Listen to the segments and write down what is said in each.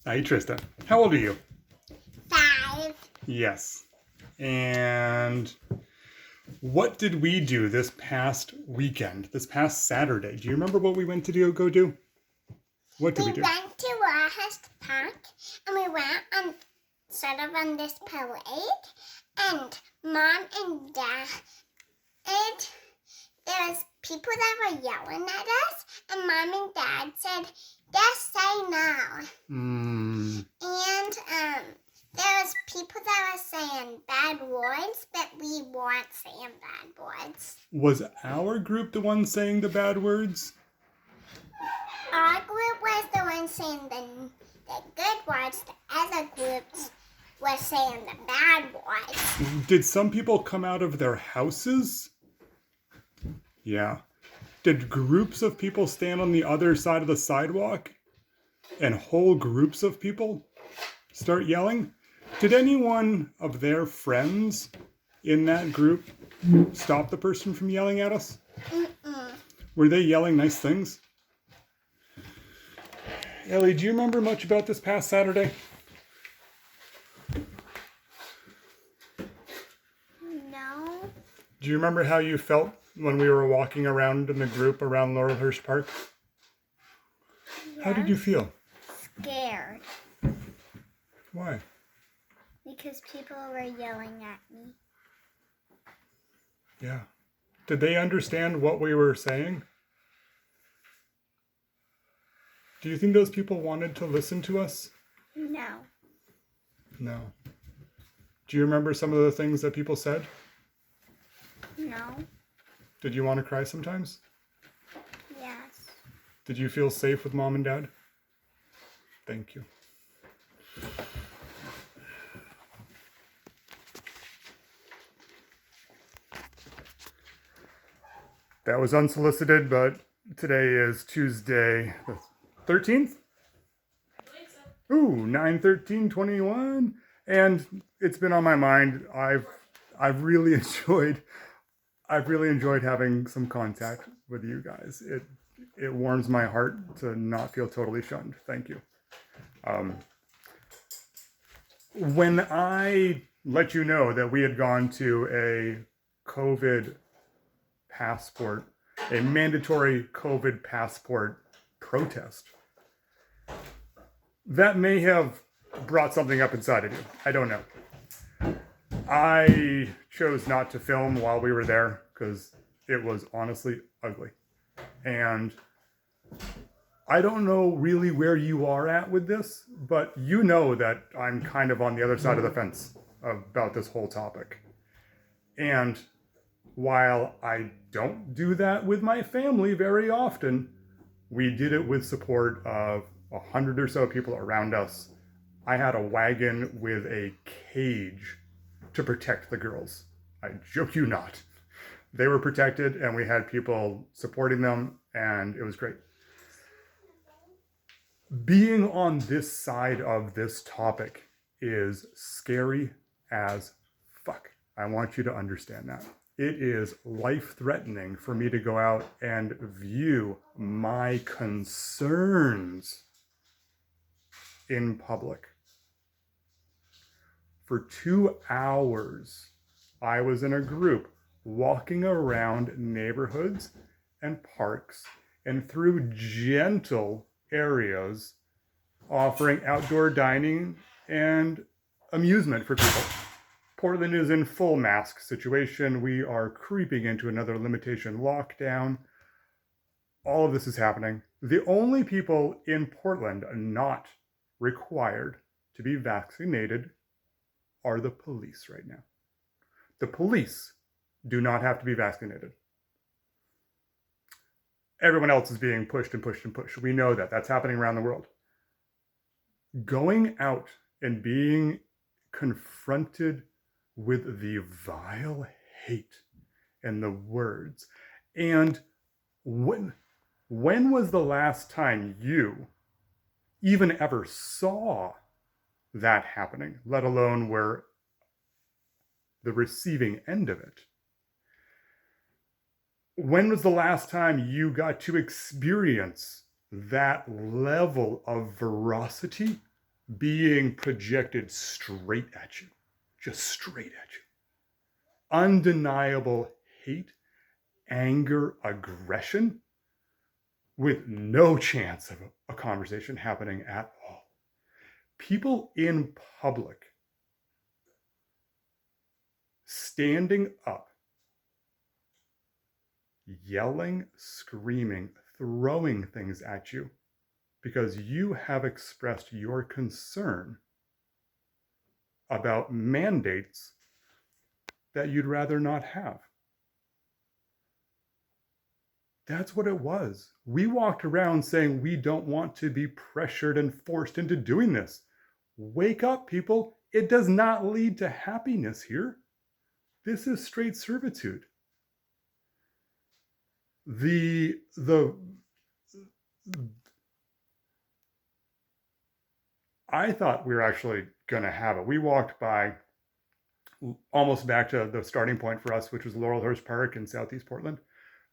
Hi, Tristan. How old are you? 5. Yes. And what did we do this past weekend, this past Saturday? Do you remember what we went to go do? What did we do? We went to Warhurst Park and we went on sort of on this parade, and Mom and Dad, there was people that were yelling at us, and Mom and Dad said, just say no. And there was people that were saying bad words, but we weren't saying bad words. Was our group the one saying the bad words? Our group was the one saying the good words. The other groups were saying the bad words. Did some people come out of their houses? Yeah. Did groups of people stand on the other side of the sidewalk? And whole groups of people start yelling? Did anyone of their friends in that group stop the person from yelling at us? Were they yelling nice things? Ellie, do you remember much about this past Saturday? No. Do you remember how you felt when we were walking around in the group around Laurelhurst Park? How did you feel? Scared. Why? Because people were yelling at me. Yeah. Did they understand what we were saying? Do you think those people wanted to listen to us? No. No. Do you remember some of the things that people said? No. Did you want to cry sometimes? Yes. Did you feel safe with Mom and Dad? Thank you. That was unsolicited, but today is Tuesday the 13th? Ooh, 9/13/21. And it's been on my mind. I've really enjoyed having some contact with you guys. It warms my heart to not feel totally shunned. Thank you. When I let you know that we had gone to a COVID passport, a mandatory COVID passport protest, that may have brought something up inside of you. I don't know. I chose not to film while we were there because it was honestly ugly. And I don't know really where you are at with this, but you know that I'm kind of on the other side of the fence about this whole topic. And while I don't do that with my family very often, we did it with support of 100 or so people around us. I had a wagon with a cage to protect the girls. I joke you not. They were protected and we had people supporting them, and it was great. Being on this side of this topic is scary as fuck. I want you to understand that. It is life-threatening for me to go out and view my concerns in public. For 2 hours, I was in a group walking around neighborhoods and parks and through gentle areas offering outdoor dining and amusement for people. Portland is in full mask situation. We are creeping into another limitation lockdown. All of this is happening. The only people in Portland not required to be vaccinated are the police right now. The police do not have to be vaccinated. Everyone else is being pushed and pushed and pushed. We know that. That's happening around the world. Going out and being confronted with the vile hate and the words. And when was the last time you even ever saw that happening, let alone were the receiving end of it? When was the last time you got to experience that level of ferocity being projected straight at you, just straight at you. Undeniable hate, anger, aggression, with no chance of a conversation happening at all. People in public standing up, yelling, screaming, throwing things at you because you have expressed your concern about mandates that you'd rather not have. That's what it was. We walked around saying we don't want to be pressured and forced into doing this. Wake up, people. It does not lead to happiness here. This is straight servitude. I thought we were actually going to have it. We walked by almost back to the starting point for us, which was Laurelhurst Park in Southeast Portland.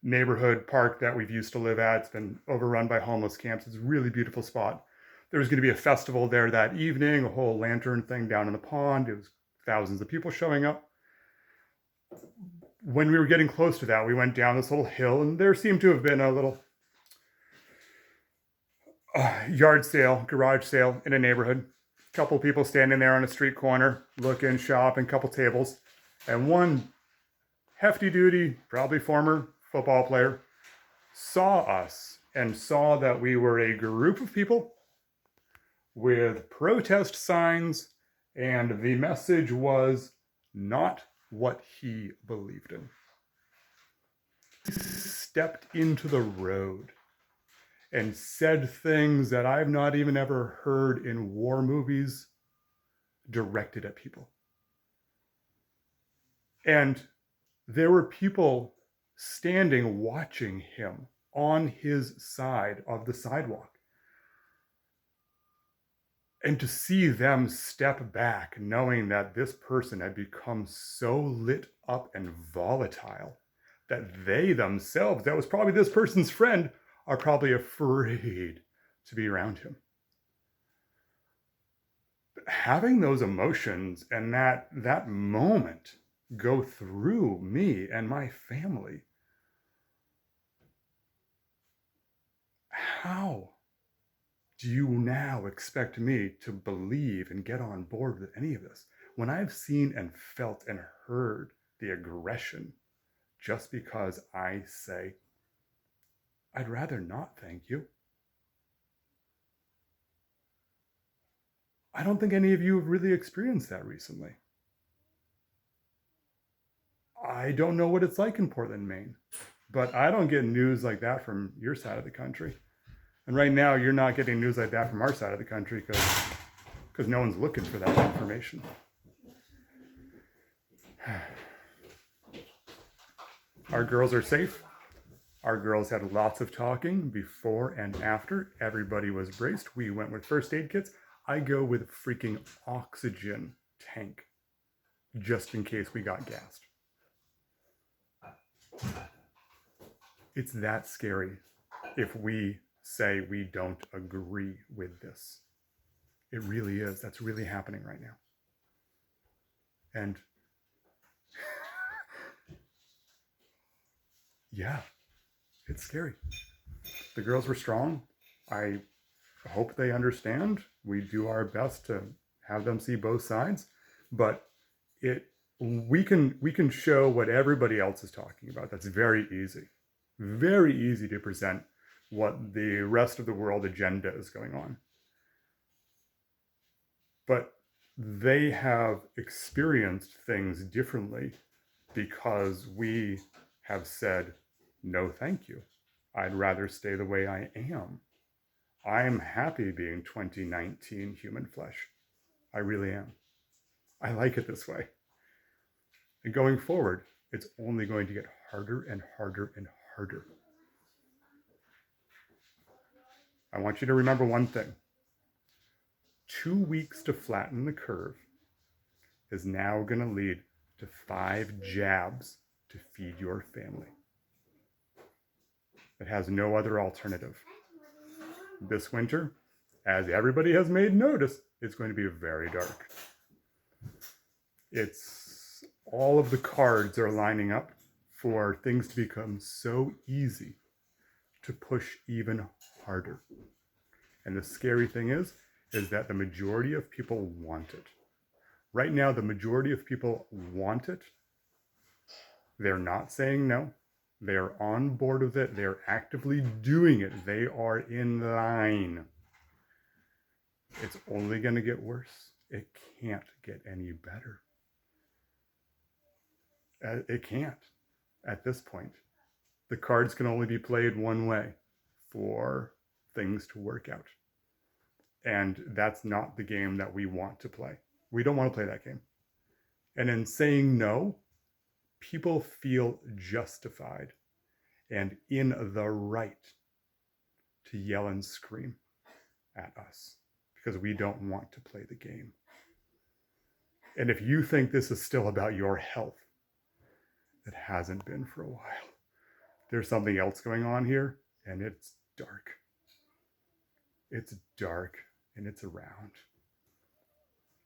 Neighborhood park that we've used to live at. It's been overrun by homeless camps. It's a really beautiful spot. There was going to be a festival there that evening, a whole lantern thing down in the pond. It was thousands of people showing up. When we were getting close to that, we went down this little hill, and there seemed to have been a little yard sale, garage sale in a neighborhood. A couple people standing there on a street corner, looking, shopping, couple tables, and one hefty duty, probably former football player, saw us and saw that we were a group of people with protest signs, and the message was not what he believed in. He stepped into the road and said things that I've not even ever heard in war movies directed at people. And there were people standing watching him on his side of the sidewalk. And to see them step back, knowing that this person had become so lit up and volatile that they themselves, that was probably this person's friend, are probably afraid to be around him. But having those emotions and that moment go through me and my family, how do you now expect me to believe and get on board with any of this when I've seen and felt and heard the aggression just because I say, I'd rather not, thank you? I don't think any of you have really experienced that recently. I don't know what it's like in Portland, Maine, but I don't get news like that from your side of the country. And right now, you're not getting news like that from our side of the country because no one's looking for that information. Our girls are safe. Our girls had lots of talking before and after. Everybody was braced. We went with first aid kits. I go with a freaking oxygen tank just in case we got gassed. It's that scary if we say we don't agree with this. It really is. That's really happening right now. And yeah, it's scary. The girls were strong. I hope they understand. We do our best to have them see both sides, but we can show what everybody else is talking about. That's very easy to present what the rest of the world agenda is going on. But they have experienced things differently because we have said, no, thank you. I'd rather stay the way I am. I'm happy being 2019 human flesh. I really am. I like it this way. And going forward, it's only going to get harder and harder and harder. I want you to remember one thing. 2 weeks to flatten the curve is now going to lead to 5 jabs to feed your family. It has no other alternative. This winter, as everybody has made notice, It's going to be very dark. It's all of the cards are lining up for things to become so easy to push even harder. And the scary thing is that the majority of people want it. Right now, the majority of people want it. They're not saying no. They're on board with it. They're actively doing it. They are in line. It's only going to get worse. It can't get any better. It can't at this point. The cards can only be played one way for things to work out. And that's not the game that we want to play. We don't want to play that game. And in saying no, people feel justified and in the right to yell and scream at us because we don't want to play the game. And if you think this is still about your health, it hasn't been for a while. There's something else going on here, and it's dark. It's dark, and it's around.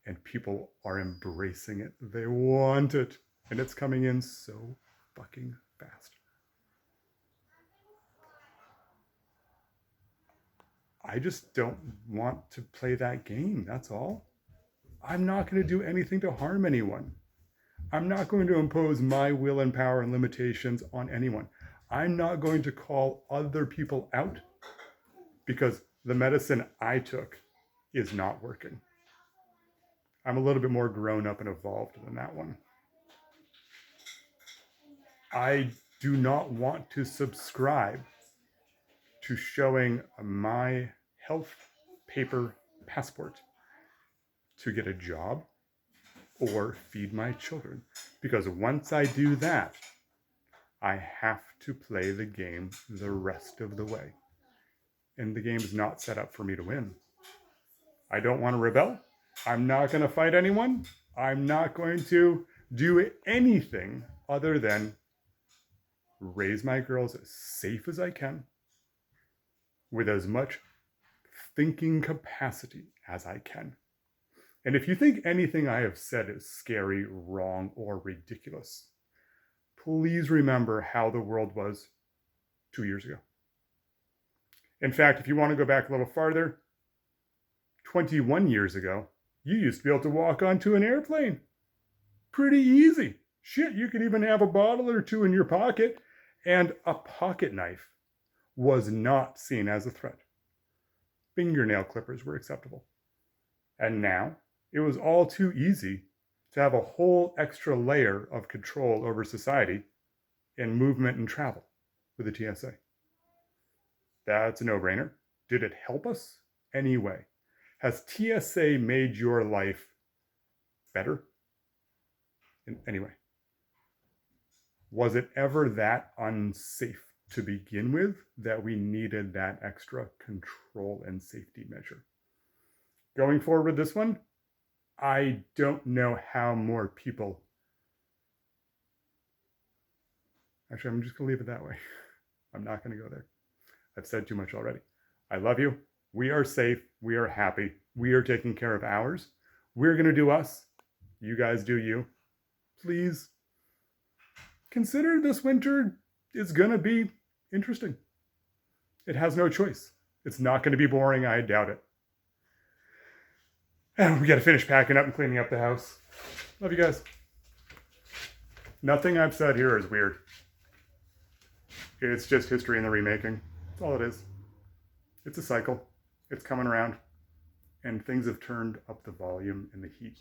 And people are embracing it. They want it. And it's coming in so fucking fast. I just don't want to play that game, that's all. I'm not going to do anything to harm anyone. I'm not going to impose my will and power and limitations on anyone. I'm not going to call other people out because the medicine I took is not working. I'm a little bit more grown up and evolved than that one. I do not want to subscribe to showing my health paper passport to get a job or feed my children. Because once I do that, I have to play the game the rest of the way. And the game is not set up for me to win. I don't want to rebel. I'm not going to fight anyone. I'm not going to do anything other than raise my girls as safe as I can with as much thinking capacity as I can. And if you think anything I have said is scary, wrong, or ridiculous, please remember how the world was 2 years ago. In fact, if you want to go back a little farther, 21 years ago, you used to be able to walk onto an airplane. Pretty easy. Shit, you could even have a bottle or two in your pocket, and a pocket knife was not seen as a threat. Fingernail clippers were acceptable. And now, it was all too easy to have a whole extra layer of control over society in movement and travel with the TSA. That's a no-brainer. Did it help us? Anyway, has TSA made your life better? Anyway, was it ever that unsafe to begin with that we needed that extra control and safety measure? Going forward with this one, I don't know how more people... Actually, I'm just going to leave it that way. I'm not going to go there. I've said too much already. I love you. We are safe. We are happy. We are taking care of ours. We're going to do us. You guys do you. Please consider this winter is going to be interesting. It has no choice. It's not going to be boring. I doubt it. And we got to finish packing up and cleaning up the house. Love you guys. Nothing I've said here is weird. It's just history in the remaking. That's all it is. It's a cycle. It's coming around. And things have turned up the volume and the heat.